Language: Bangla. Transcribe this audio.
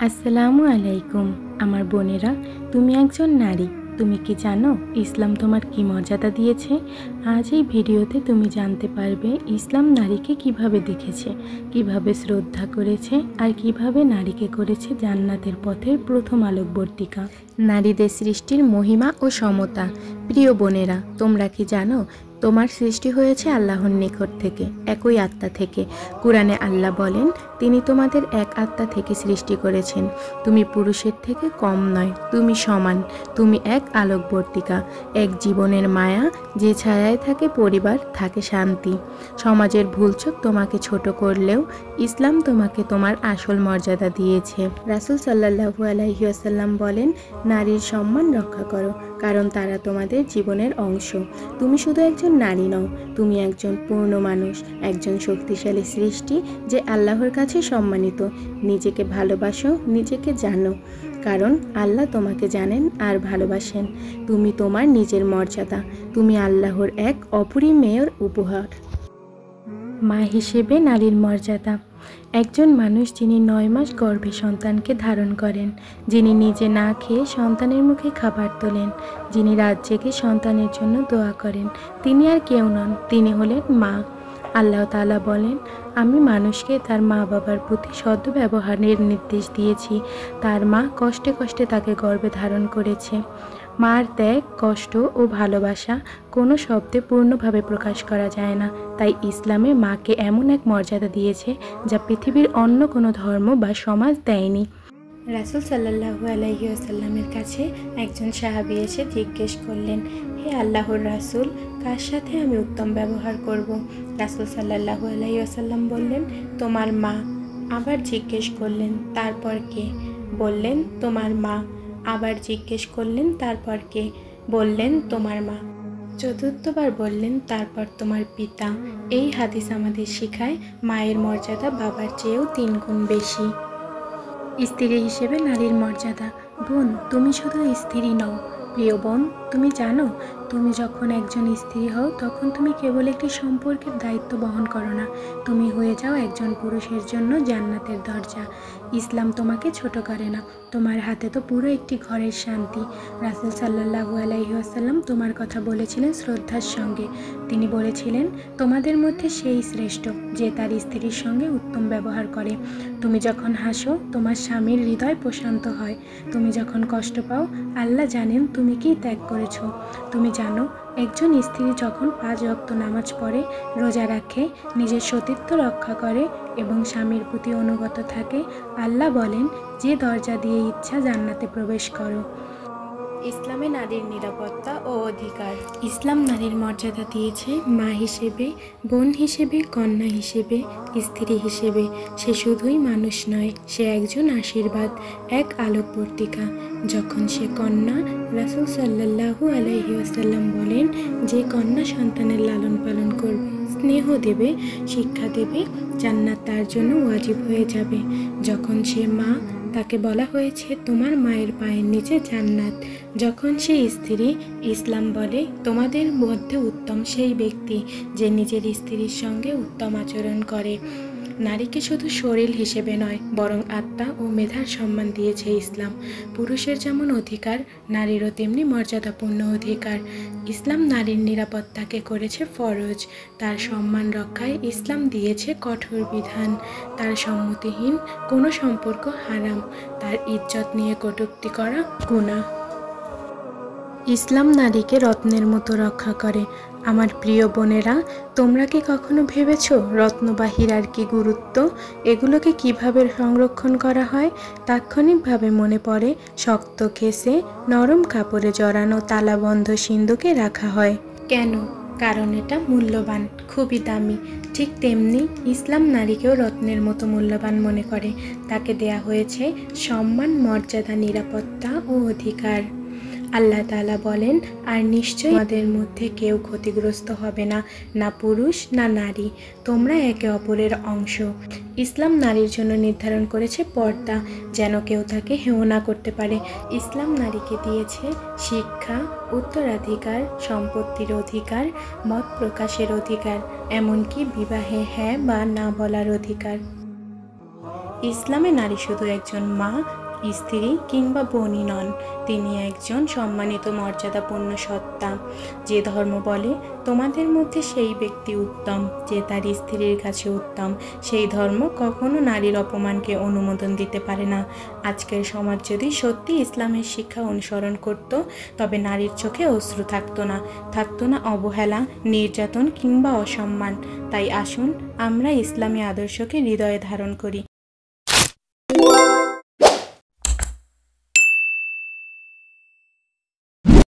আসসালামু আলাইকুম আমার বোনেরা, তুমি একজন নারী। তুমি কি জানো ইসলাম তোমার কি মর্যাদা দিয়েছে? আজ এই ভিডিওতে তুমি জানতে পারবে ইসলাম নারীকে কিভাবে দেখেছে, কিভাবে শ্রদ্ধা করেছে, আর কিভাবে নারীকে করেছে জান্নাতের পথের প্রথম আলোকবর্তিকা। নারীদের সৃষ্টির মহিমা ও সমতা। প্রিয় বোনেরা, তোমরা কি জানো তোমার সৃষ্টি হয়েছে আল্লাহর নিকট থেকে, একই আত্মা থেকে। কুরআনে আল্লাহ বলেন, তিনি তোমাদের এক আত্মা থেকে সৃষ্টি করেছেন। তুমি পুরুষের থেকে কম নয়, তুমি সমান। তুমি এক আলোকবর্তিকা, এক জীবনের মায়া, যে ছায়ায় থাকে পরিবার, থাকে শান্তি। সমাজের ভুলচুক তোমাকে ছোট করলেও ইসলাম তোমাকে তোমার আসল মর্যাদা দিয়েছে। রাসূল সাল্লাল্লাহু আলাইহি ওয়াসাল্লাম বলেন, নারীর সম্মান রক্ষা করো, কারণ তারা তোমাদের জীবনের অংশ। তুমি শুধু একজন নারী নও, তুমি একজন পূর্ণ মানুষ, একজন শক্তিশালী সৃষ্টি যে আল্লাহর কাছে সম্মানিত। নিজেকে ভালোবাসো, নিজেকে জানো, কারণ আল্লাহ তোমাকে জানেন আর ভালোবাসেন। তুমি তোমার নিজের মর্যাদা, তুমি আল্লাহর এক অপরিমেয় উপহার। মা হিসেবে নারীর মর্যাদা। একজন মানুষ যিনি 9 মাস গর্ভে সন্তানকে ধারণ করেন, যিনি নিজে না খেয়ে সন্তানের মুখে খাবার তোলেন, যিনি রাত জেগে সন্তানের জন্য দোয়া করেন, তিনি আর কেউ নন, তিনি হলেন মা। আল্লাহ তাআলা বলেন, আমি মানুষকে তার মা বাবার প্রতি সদ্ব্যবহারের নির্দেশ দিয়েছি। তার মা কষ্টে কষ্টে তাকে গর্ভে ধারণ করেছে। মার ত্যাগ, কষ্ট ও ভালোবাসা কোনো শব্দে পূর্ণভাবে প্রকাশ করা যায় না। তাই ইসলামে মাকে এমন এক মর্যাদা দিয়েছে যা পৃথিবীর অন্য কোনো ধর্ম বা সমাজ দেয়নি। রাসূল সাল্লাল্লাহু আলাইহি ওয়াসাল্লামের কাছে একজন সাহাবী এসে জিজ্ঞেস করলেন, হে আল্লাহর রাসূল, কার সাথে আমি উত্তম ব্যবহার করব? রাসূল সাল্লাল্লাহু আলাইহি ওয়াসাল্লাম বললেন, তোমার মা। আবার জিজ্ঞেস করলেন, তারপর কে? বললেন, তোমার মা। আবার জিজ্ঞেস করলেন, তারপর কে? বললেন, তোমার মা। চতুর্থবার বললেন, তারপর তোমার পিতা। এই হাদিস আমাদের শেখায় মায়ের মর্যাদা বাবার চেয়েও 3 গুণ বেশি। স্ত্রী হিসেবে নারীর মর্যাদা। বোন, তুমি শুধু স্ত্রী নও। প্রিয় বোন, তুমি জানো তুমি যখন একজন স্ত্রী হও তখন তুমি কেবল একটি সম্পর্কের দায়িত্ব বহন করো না, তুমি হয়ে যাও একজন পুরুষের জন্য জান্নাতের দরজা। ইসলাম তোমাকে ছোট করে না, তোমার হাতে তো পুরো একটি ঘরের শান্তি। রাসূল সাল্লাল্লাহু আলাইহি ওয়াসাল্লাম তোমার কথা বলেছিলেন শ্রদ্ধার সঙ্গে। তিনি বলেছিলেন, তোমাদের মধ্যে সেই শ্রেষ্ঠ যে তার স্ত্রীর সঙ্গে উত্তম ব্যবহার করে। তুমি যখন হাসো তোমার স্বামীর হৃদয় প্রশান্ত হয়। তুমি যখন কষ্ট পাও আল্লাহ জানেন তুমি কি ত্যাগ করেছো। তুমি জানো একজন স্ত্রী যখন 5 ওয়াক্ত নামাজ পড়ে, রোজা রাখে, নিজের সতীত্ব রক্ষা করে এবং স্বামীর প্রতি অনুগত থাকে, আল্লাহ বলেন, যে দরজা দিয়ে ইচ্ছা জান্নাতে প্রবেশ করো। ইসলামে নারীর নিরাপত্তা ও অধিকার। ইসলাম নারীর মর্যাদা দিয়েছে মা হিসেবে, বোন হিসেবে, কন্যা হিসেবে, স্ত্রী হিসেবে। সে শুধুই মানুষ নয়, সে একজন আশীর্বাদ, এক আলোকবর্তিকা। যখন সে কন্যা, রাসূল সাল্লাল্লাহু আলাইহি ওয়াসাল্লাম বলেন, যে কন্যা সন্তানের লালন পালন করবে, স্নেহ দেবে, শিক্ষা দেবে, জান্নাত তার জন্য ওয়াজিব হয়ে যাবে। যখন সে মা, তাকে বলা হয়েছে তোমার মায়ের পায়ের নিচে জান্নাত। যখন সে স্ত্রী, ইসলাম বলে তোমাদের মধ্যে উত্তম সেই ব্যক্তি যে নিজের স্ত্রীর সঙ্গে উত্তম আচরণ করে। নারীকে শুধু শরীর হিসেবে নয়, বরং আত্মা ও মেধার সম্মান দিয়েছে ইসলাম। পুরুষের যেমন অধিকার, নারীরও তেমনি মর্যাদাপূর্ণ অধিকার। ইসলাম নারীর নিরাপত্তাকে করেছে ফরজ। তার সম্মান রক্ষায় ইসলাম দিয়েছে কঠোর বিধান। তার সম্মতিহীন কোনো সম্পর্ক হারাম। তার ইজ্জত নিয়ে কটূক্তি করা গুনাহ। ইসলাম নারীকে রত্নের মতো রক্ষা করে। আমার প্রিয় বোনেরা, তোমরা কি কখনো ভেবেছো রত্ন বা হীরার কি গুরুত্ব? এগুলোকে কিভাবে সংরক্ষণ করা হয়? তাৎক্ষণিকভাবে মনে পড়ে শক্ত খেসে নরম কাপড়ে জড়ানো তালাবন্ধ সিন্দুকে রাখা হয়। কেন? কারণ এটা মূল্যবান, খুবই দামি। ঠিক তেমনি ইসলাম নারীকেও রত্নের মতো মূল্যবান মনে করে। তাকে দেয়া হয়েছে সম্মান, মর্যাদা, নিরাপত্তা ও অধিকার। আল্লাহ তাআলা বলেন, আর নিশ্চয়ই তোমাদের মধ্যে কেউ ক্ষতিগ্রস্ত হবে না, না পুরুষ না নারী, তোমরা একে অপরের অংশ। ইসলাম নারীর জন্য নির্ধারণ করেছে পর্দা, যেন কেউ তাকে হেয় না করতে পারে। ইসলাম নারীকে দিয়েছে শিক্ষা, উত্তরাধিকার, সম্পত্তির অধিকার, মত প্রকাশের অধিকার, এমনকি বিবাহে হ্যাঁ বা না বলার অধিকার। ইসলামে নারী শুধু একজন মা, স্ত্রী কিংবা বোনই নন, তিনি একজন সম্মানিত মর্যাদাপূর্ণ সত্তা। যে ধর্ম বলে তোমাদের মধ্যে সেই ব্যক্তি উত্তম যে তার স্ত্রীর কাছে উত্তম, সেই ধর্ম কখনো নারীর অপমানকে অনুমোদন দিতে পারে না। আজকের সমাজ যদি সত্যি ইসলামের শিক্ষা অনুসরণ করত, তবে নারীর চোখে অশ্রু থাকতো না অবহেলা, নির্যাতন কিংবা অসম্মান। তাই আসুন আমরা ইসলামী আদর্শকে হৃদয়ে ধারণ করি।